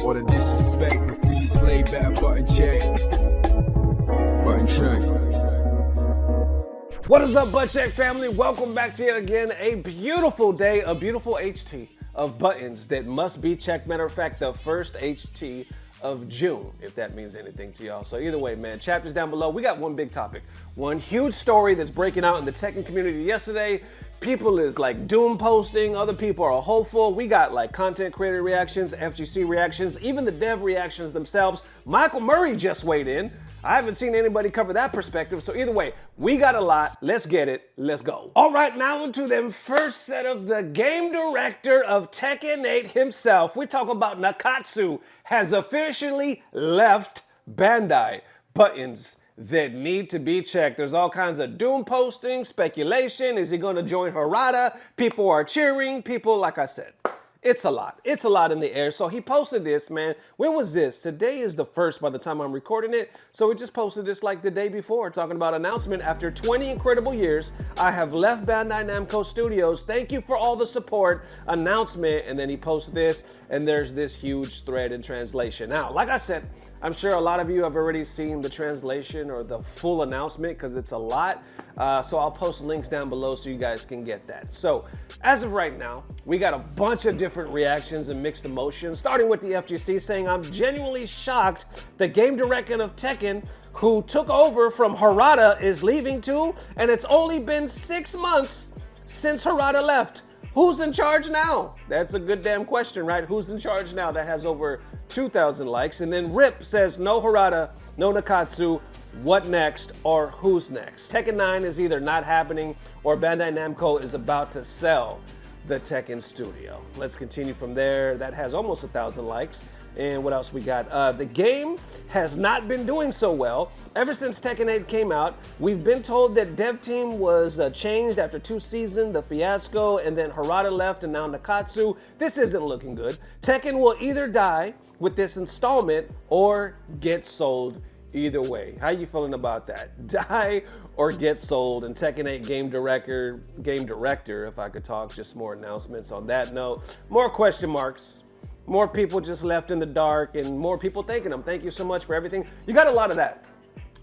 All the disrespect before you play back, button check. Button check. What is up, Butt Check family? Welcome back to yet again a beautiful day, a beautiful HT of buttons that must be checked. Matter of fact, the first HT of June, if that means anything to y'all. So either way, man, chapters down below. We got one big topic, one huge story that's breaking out in the Tekken community yesterday. People is like doom posting, other people are hopeful. We got like content creator reactions, FGC reactions, even the dev reactions themselves. Michael Murray just weighed in. I haven't seen anybody cover that perspective, so either way, we got a lot. Let's get it. Let's go. All right, now into them first set of the game director of Tekken 8 himself. We're talking about Nakatsu has officially left Bandai. Buttons that need to be checked. There's all kinds of doom posting, speculation. Is he going to join Harada? People are cheering. People, like I said, it's a lot. It's a lot in the air. So he posted this, man. When was this? Today is the 1st by the time I'm recording it. So he just posted this like the day before, talking about announcement. After 20 incredible years, I have left Bandai Namco Studios. Thank you for all the support. Announcement. And then he posted this, and there's this huge thread in translation. Now, like I said, I'm sure a lot of you have already seen the translation or the full announcement because it's a lot. So I'll post links down below so you guys can get that. So as of right now, we got a bunch of different reactions and mixed emotions, starting with the FGC saying, I'm genuinely shocked the game director of Tekken who took over from Harada is leaving too, and it's only been 6 months since Harada left. Who's in charge now? That's a good damn question, right? Who's in charge now? That has over 2,000 likes. And then Rip says, no Harada, no Nakatsu, what next, or who's next? Tekken 9 is either not happening or Bandai Namco is about to sell the Tekken studio. Let's continue from there. That has almost 1,000 likes. And what else we got? The game has not been doing so well. Ever since Tekken 8 came out, we've been told that dev team was changed after 2 seasons, the fiasco, and then Harada left and now Nakatsu. This isn't looking good. Tekken will either die with this installment or get sold. Either way, how you feeling about that? Die or get sold? And Tekken 8 game director, if I could talk, just more announcements on that note. More question marks. More people just left in the dark and more people thanking him. Thank you so much for everything. You got a lot of that.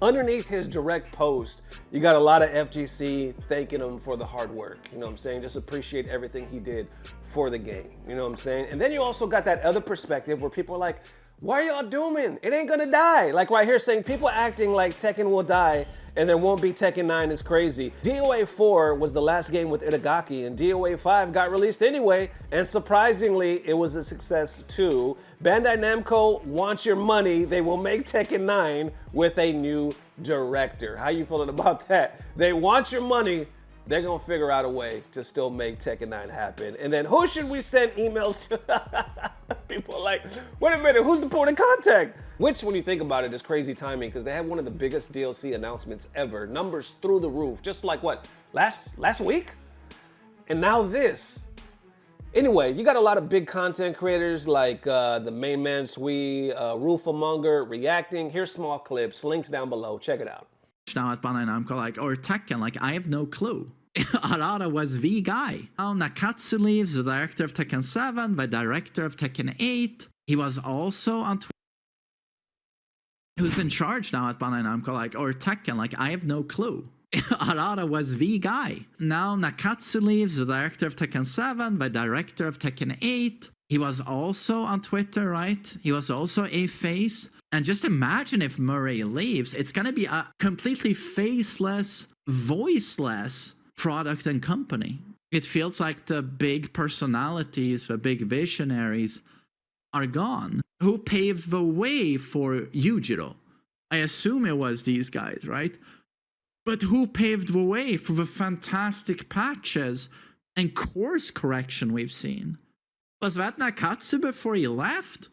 Underneath his direct post, you got a lot of FGC thanking him for the hard work. You know what I'm saying? Just appreciate everything he did for the game. You know what I'm saying? And then you also got that other perspective where people are like, why are y'all dooming? It ain't gonna die. Like right here saying people acting like Tekken will die and there won't be Tekken 9 is crazy. DOA 4 was the last game with Itagaki and DOA 5 got released anyway, and surprisingly, it was a success too. Bandai Namco wants your money. They will make Tekken 9 with a new director. How you feeling about that? They want your money. They're gonna figure out a way to still make Tekken 9 happen. And then who should we send emails to? People are like, wait a minute, who's the point of contact? Which, when you think about it, is crazy timing because they had one of the biggest DLC announcemements ever. Numbers through the roof. Just like what, last week? And now this. Anyway, you got a lot of big content creators like TheMainManSWE, Rooflemonger reacting. Here's small clips, links down below. Check it out. Now at Bandai Namco, like, or Tekken, like, I have no clue. Harada was the guy. Now Nakatsu leaves, the director of Tekken 7, the director of Tekken 8. He was also on Twitter. Who's in charge now at Bandai Namco, like, or Tekken, like, I have no clue. Harada was the guy. Now Nakatsu leaves, the director of Tekken 7, the director of Tekken 8. He was also on Twitter, right? He was also a face. And just imagine if Murray leaves, it's going to be a completely faceless, voiceless product and company. It feels like the big personalities, the big visionaries are gone. Who paved the way for Yujiro? I assume it was these guys, right? But who paved the way for the fantastic patches and course correction we've seen? Was that Nakatsu before he left?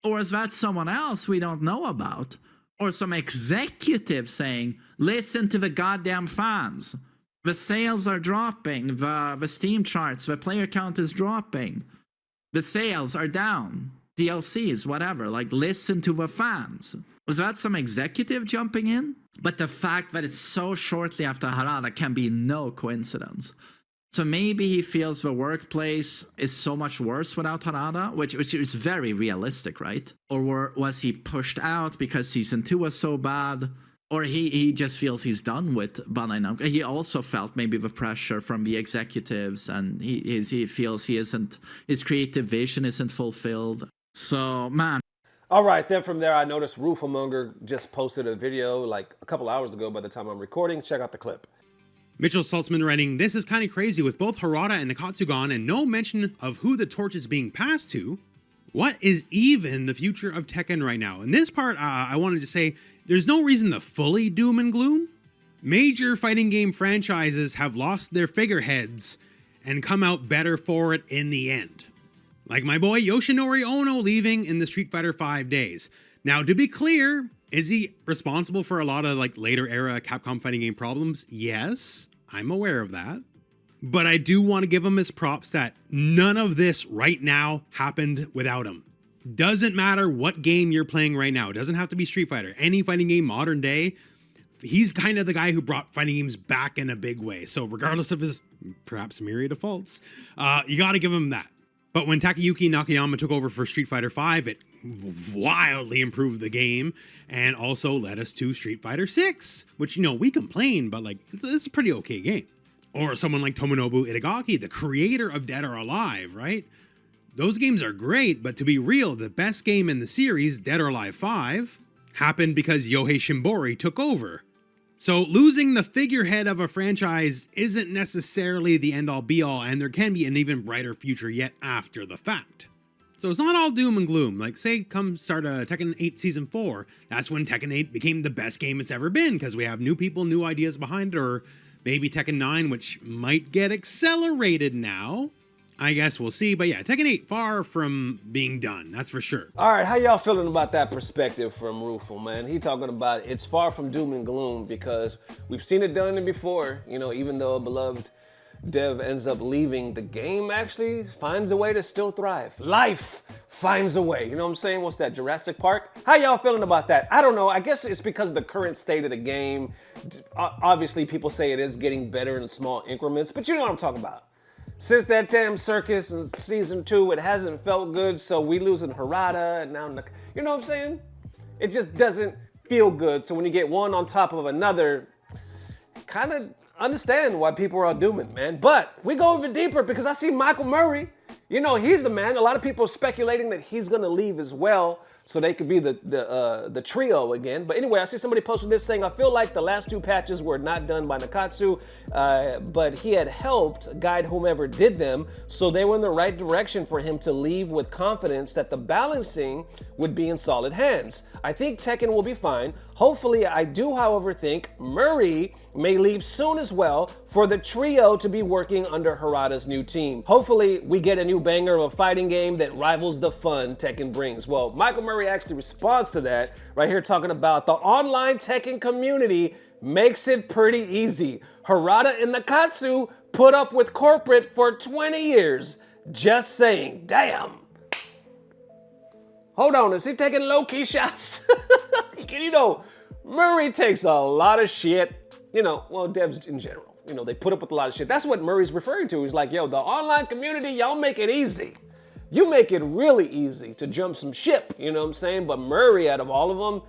Or is that someone else we don't know about? Or some executive saying, listen to the goddamn fans. The sales are dropping. The Steam charts, the player count is dropping. The sales are down. DLCs, whatever. Like, listen to the fans. Was that some executive jumping in? But the fact that it's so shortly after Harada can be no coincidence. So maybe he feels the workplace is so much worse without Harada, which is very realistic, right? Or was he pushed out because season 2 was so bad? Or he just feels he's done with Bandai Namco. He also felt maybe the pressure from the executives, and he feels his creative vision isn't fulfilled. So, man. All right, then from there, I noticed Rooflemonger just posted a video like a couple hours ago by the time I'm recording. Check out the clip. Mitchell Saltzman writing, "This is kind of crazy with both Harada and Nakatsu gone and no mention of who the torch is being passed to. What is even the future of Tekken right now?" In this part, I wanted to say, there's no reason to fully doom and gloom. Major fighting game franchises have lost their figureheads and come out better for it in the end. Like my boy Yoshinori Ono leaving in the Street Fighter V days. Now, to be clear, is he responsible for a lot of like later era Capcom fighting game problems? Yes, I'm aware of that. But I do want to give him his props that none of this right now happened without him. Doesn't matter what game you're playing right now. It doesn't have to be Street Fighter. Any fighting game modern day, he's kind of the guy who brought fighting games back in a big way. So regardless of his perhaps myriad of faults, you got to give him that. But when Takayuki Nakayama took over for Street Fighter V, it wildly improved the game and also led us to Street Fighter VI, which, you know, we complain, but like, it's a pretty okay game. Or someone like Tomonobu Itagaki, the creator of Dead or Alive, right? Those games are great, but to be real, the best game in the series, Dead or Alive 5, happened because Yohei Shimbori took over. So losing the figurehead of a franchise isn't necessarily the end-all be-all, and there can be an even brighter future yet after the fact. So it's not all doom and gloom. Like, say, come start Tekken 8 Season 4, that's when Tekken 8 became the best game it's ever been, because we have new people, new ideas behind it, or maybe Tekken 9, which might get accelerated now. I guess we'll see, but yeah, Tekken 8 far from being done, that's for sure. All right, how y'all feeling about that perspective from Roofle, man? He talking about it's far from doom and gloom because we've seen it done before. You know, even though a beloved dev ends up leaving, the game actually finds a way to still thrive. Life finds a way, you know what I'm saying? What's that, Jurassic Park? How y'all feeling about that? I don't know, I guess it's because of the current state of the game. Obviously, people say it is getting better in small increments, but you know what I'm talking about. Since that damn circus in season 2, it hasn't felt good, so we losing Harada, and now, you know what I'm saying? It just doesn't feel good, so when you get one on top of another, kind of understand why people are dooming, man. But we go even deeper because I see Michael Murray. You know, he's the man. A lot of people are speculating that he's gonna leave as well, so they could be the trio again. But anyway, I see somebody posted this saying, I feel like the last 2 patches were not done by Nakatsu, but he had helped guide whomever did them, so they were in the right direction for him to leave with confidence that the balancing would be in solid hands. I think Tekken will be fine. Hopefully, I do, however, think Murray may leave soon as well for the trio to be working under Harada's new team. Hopefully, we get a new banger of a fighting game that rivals the fun Tekken brings. Well, Michael Murray actually responds to that right here, talking about the online Tekken community makes it pretty easy. Harada and Nakatsu put up with corporate for 20 years. Just saying, damn. Hold on, is he taking low-key shots? You know, Murray takes a lot of shit. You know, well, devs in general. You know, they put up with a lot of shit. That's what Murray's referring to. He's like, yo, the online community, y'all make it easy. You make it really easy to jump some ship, you know what I'm saying? But Murray, out of all of them,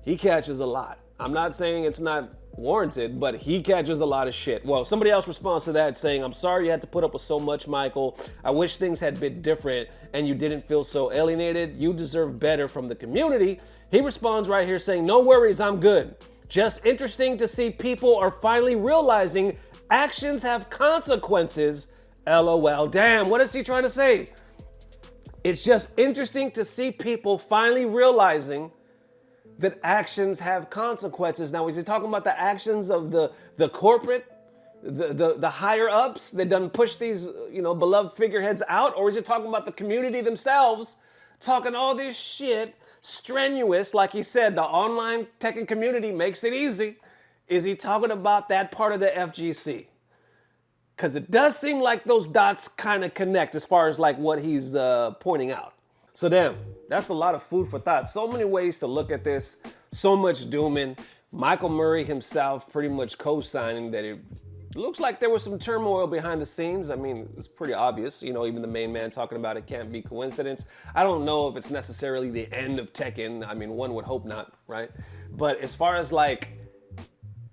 he catches a lot. I'm not saying it's not warranted, but he catches a lot of shit. Well, somebody else responds to that saying, I'm sorry you had to put up with so much, Michael. I wish things had been different and you didn't feel so alienated. You deserve better from the community. He responds right here saying, no worries, I'm good. Just interesting to see people are finally realizing actions have consequences. LOL. Damn, what is he trying to say? It's just interesting to see people finally realizing that actions have consequences. Now, is he talking about the actions of the corporate, the higher ups that done push these, you know, beloved figureheads out? Or is he talking about the community themselves talking all this shit, strenuous, like he said, the online Tekken community makes it easy? Is he talking about that part of the FGC? Because it does seem like those dots kind of connect as far as like what he's pointing out. So damn, that's a lot of food for thought. So many ways to look at this, so much dooming. Michael Murray himself pretty much co-signing that it It looks like there was some turmoil behind the scenes. I mean, it's pretty obvious. You know, even the main man talking about it can't be coincidence. I don't know if it's necessarily the end of Tekken. I mean, one would hope not, right? But as far as like,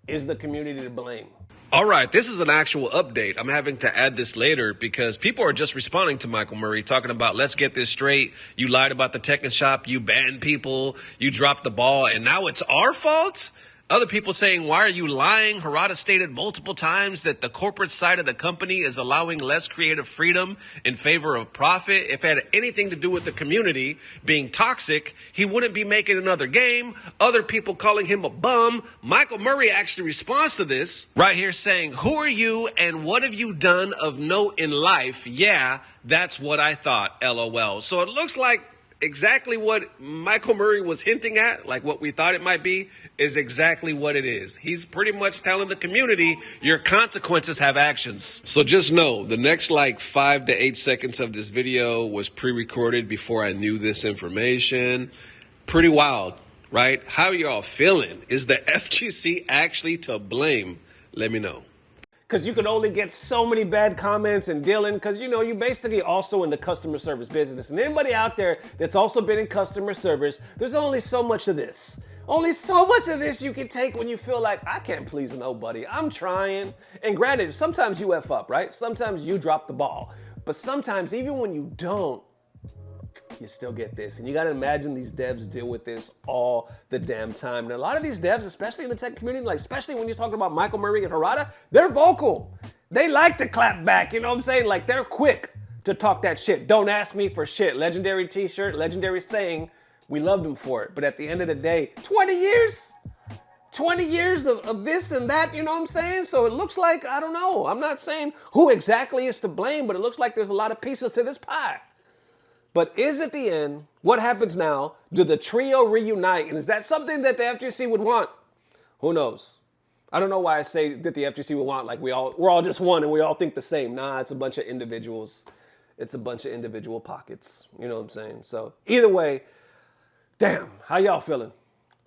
is the community to blame? All right, this is an actual update. I'm having to add this later because people are just responding to Michael Murray, talking about, let's get this straight. You lied about the Tekken shop. You banned people. You dropped the ball. And now it's our fault? Other people saying, why are you lying? Harada stated multiple times that the corporate side of the company is allowing less creative freedom in favor of profit. If it had anything to do with the community being toxic, he wouldn't be making another game. Other people calling him a bum. Michael Murray actually responds to this right here saying, who are you and what have you done of note in life? Yeah, that's what I thought, LOL. So it looks like exactly what Michael Murray was hinting at, like what we thought it might be, is exactly what it is. He's pretty much telling the community, your consequences have actions. So just know, the next like 5 to 8 seconds of this video was pre-recorded before I knew this information. Pretty wild, right? How are y'all feeling? Is the FGC actually to blame? Let me know. Because you can only get so many bad comments and dealing, because you know, you basically also in the customer service business. And anybody out there that's also been in customer service, there's only so much of this. Only so much of this you can take when you feel like, I can't please nobody. I'm trying. And granted, sometimes you F up, right? Sometimes you drop the ball. But sometimes, even when you don't, you still get this. And you gotta imagine these devs deal with this all the damn time. And a lot of these devs, especially in the tech community, like especially when you're talking about Michael Murray and Harada, they're vocal. They like to clap back, you know what I'm saying? Like they're quick to talk that shit. Don't ask me for shit. Legendary t-shirt, legendary saying, we loved him for it. But at the end of the day, 20 years? 20 years of this and that, you know what I'm saying? So it looks like, I don't know. I'm not saying who exactly is to blame, but it looks like there's a lot of pieces to this pie. But is it the end? What happens now? Do the trio reunite? And is that something that the FGC would want? Who knows? I don't know why I say that the FGC would want, like we're all just one and we all think the same. Nah, it's a bunch of individuals. It's a bunch of individual pockets. You know what I'm saying? So either way, damn, how y'all feeling?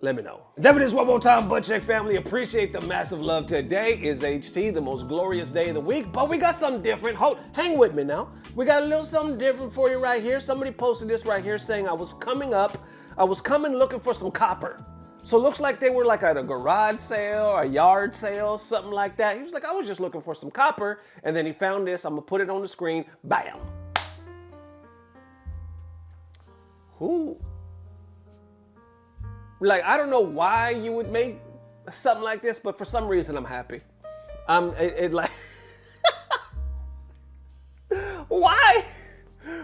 Let me know. That it is one more time, Butt Check family. Appreciate the massive love. Today is HT, the most glorious day of the week, but we got something different. Hang with me now. We got a little something different for you right here. Somebody posted this right here saying I was coming looking for some copper. So it looks like they were like at a garage sale or a yard sale, something like that. He was like, I was just looking for some copper. And then he found this. I'm gonna put it on the screen. Bam. Who? Like, I don't know why you would make something like this, but for some reason I'm happy. Like, why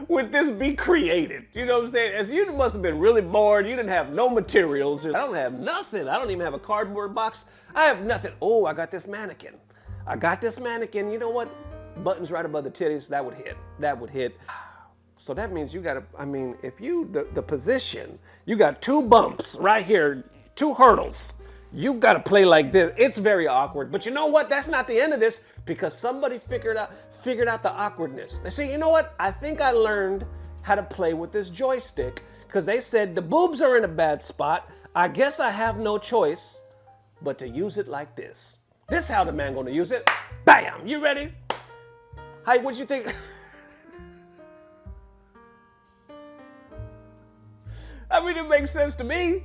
would this be created? You know what I'm saying? As you must have been really bored. You didn't have no materials. I don't have nothing. I don't even have a cardboard box. I have nothing. Oh, I got this mannequin. You know what? Buttons right above the titties. That would hit. That would hit. So that means you gotta, I mean, if you, the position, you got 2 bumps right here, 2 hurdles. You gotta play like this. It's very awkward, but you know what? That's not the end of this because somebody figured out the awkwardness. They say, you know what? I think I learned how to play with this joystick because they said the boobs are in a bad spot. I guess I have no choice but to use it like this. This how the man gonna use it. Bam, you ready? Hey, what'd you think? I mean, it makes sense to me.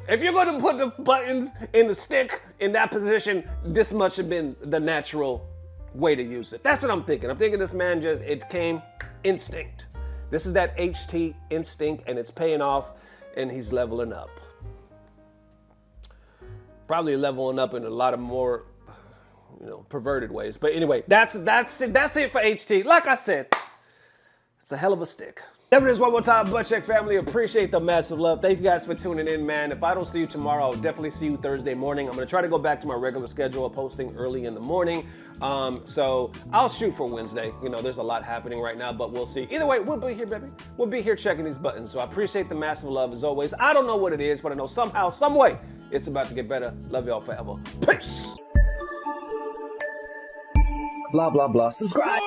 If you're going to put the buttons in the stick in that position, this must have been the natural way to use it. That's what I'm thinking. I'm thinking this man it came instinct. This is that HT instinct and it's paying off and he's leveling up. Probably leveling up in a lot of more, perverted ways. But anyway, that's it for HT. Like I said, it's a hell of a stick. There it is one more time, Butt Check family. Appreciate the massive love. Thank you guys for tuning in, man. If I don't see you tomorrow, I'll definitely see you Thursday morning. I'm gonna try to go back to my regular schedule of posting early in the morning. So I'll shoot for Wednesday. There's a lot happening right now, but we'll see. Either way, we'll be here, baby. We'll be here checking these buttons. So I appreciate the massive love as always. I don't know what it is, but I know somehow, some way, it's about to get better. Love y'all forever. Peace. Blah, blah, blah. Subscribe.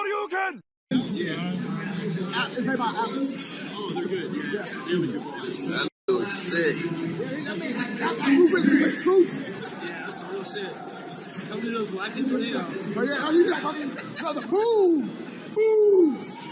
That looks sick. shit. Come to those black tornado. Oh yeah, oh, he's like, no, the boom, boom.